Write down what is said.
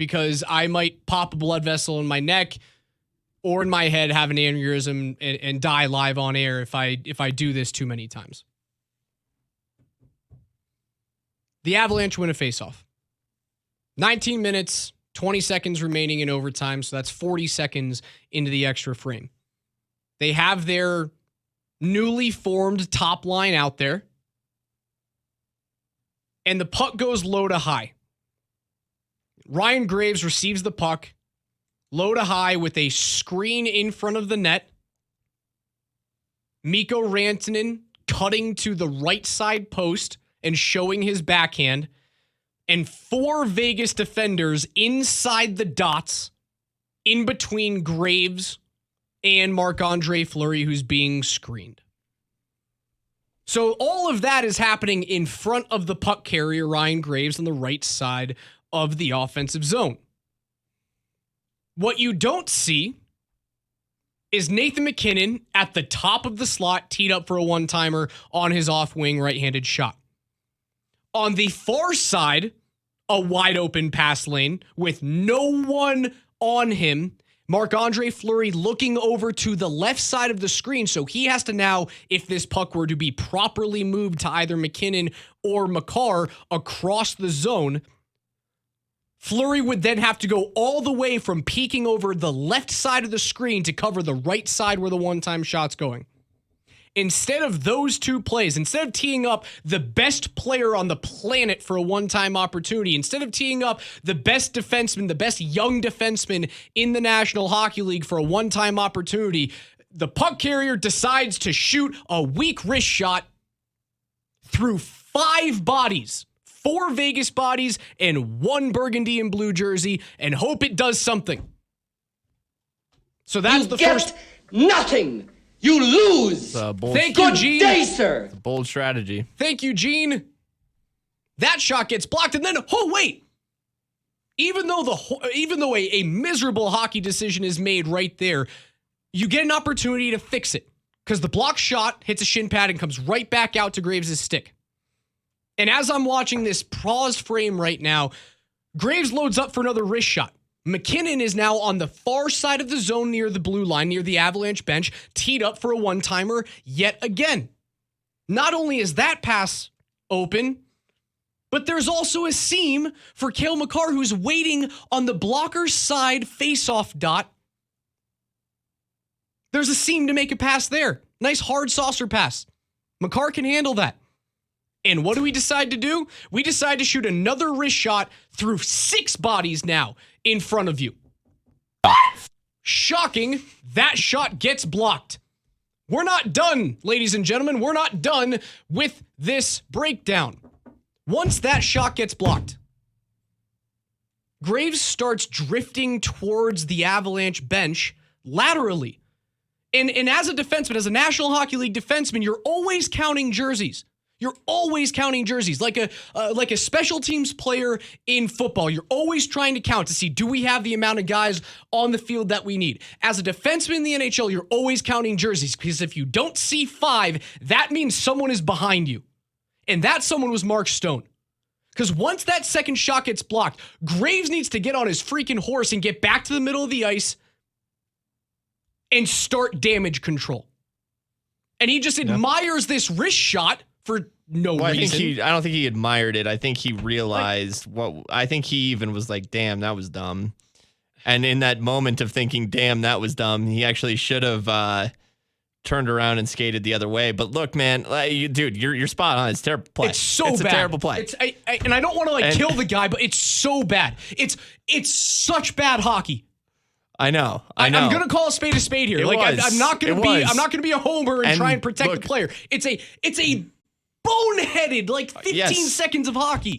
because I might pop a blood vessel in my neck or in my head, have an aneurysm, and die live on air if I do this too many times. The Avalanche win a faceoff. 19 minutes, 20 seconds remaining in overtime, so that's 40 seconds into the extra frame. They have their newly formed top line out there, and the puck goes low to high. Ryan Graves receives the puck low to high with a screen in front of the net. Mikko Rantanen cutting to the right side post and showing his backhand. And 4 Vegas defenders inside the dots in between Graves and Marc-Andre Fleury, who's being screened. So all of that is happening in front of the puck carrier, Ryan Graves, on the right side of the offensive zone. What you don't see is Nathan MacKinnon at the top of the slot, teed up for a one-timer on his off-wing right-handed shot. On the far side, a wide-open pass lane with no one on him, Marc-Andre Fleury looking over to the left side of the screen, so he has to now, if this puck were to be properly moved to either MacKinnon or Makar across the zone, Fleury would then have to go all the way from peeking over the left side of the screen to cover the right side where the one-time shot's going. Instead of those two plays, instead of teeing up the best player on the planet for a one-time opportunity, instead of teeing up the best defenseman, the best young defenseman in the National Hockey League for a one-time opportunity, the puck carrier decides to shoot a weak wrist shot through 5 bodies. 4 Vegas bodies and 1 burgundy and blue jersey, and hope it does something. So that's the first. Nothing. You lose. Thank you, Gene. Good day, sir. It's a bold strategy. Thank you, Gene. That shot gets blocked, and then wait. Even though a miserable hockey decision is made right there, you get an opportunity to fix it because the blocked shot hits a shin pad and comes right back out to Graves' stick. And as I'm watching this paused frame right now, Graves loads up for another wrist shot. MacKinnon is now on the far side of the zone near the blue line, near the Avalanche bench, teed up for a one-timer yet again. Not only is that pass open, but there's also a seam for Cale Makar, who's waiting on the blocker's side face-off dot. There's a seam to make a pass there. Nice hard saucer pass. Makar can handle that. And what do we decide to do? We decide to shoot another wrist shot through 6 bodies now in front of you. Shocking, that shot gets blocked. We're not done, ladies and gentlemen. We're not done with this breakdown. Once that shot gets blocked, Graves starts drifting towards the Avalanche bench laterally. And as a defenseman, as a National Hockey League defenseman, you're always counting jerseys. You're always counting jerseys. Like a special teams player in football, you're always trying to count to see, do we have the amount of guys on the field that we need? As a defenseman in the NHL, you're always counting jerseys because if you don't see 5, that means someone is behind you. And that someone was Mark Stone. Because once that second shot gets blocked, Graves needs to get on his freaking horse and get back to the middle of the ice and start damage control. And he just admires this wrist shot for no reason. I don't think he admired it. I think he realized I think he even was like, damn, that was dumb. And in that moment of thinking, damn, that was dumb, he actually should have turned around and skated the other way. But look, man, dude, you're spot on. It's a terrible play. It's so bad. It's a terrible play. And I don't want to kill the guy, but it's so bad. It's such bad hockey. I know. I'm gonna call a spade here. I'm not gonna be a homer and try and protect the player. It's a boneheaded 15 seconds of hockey.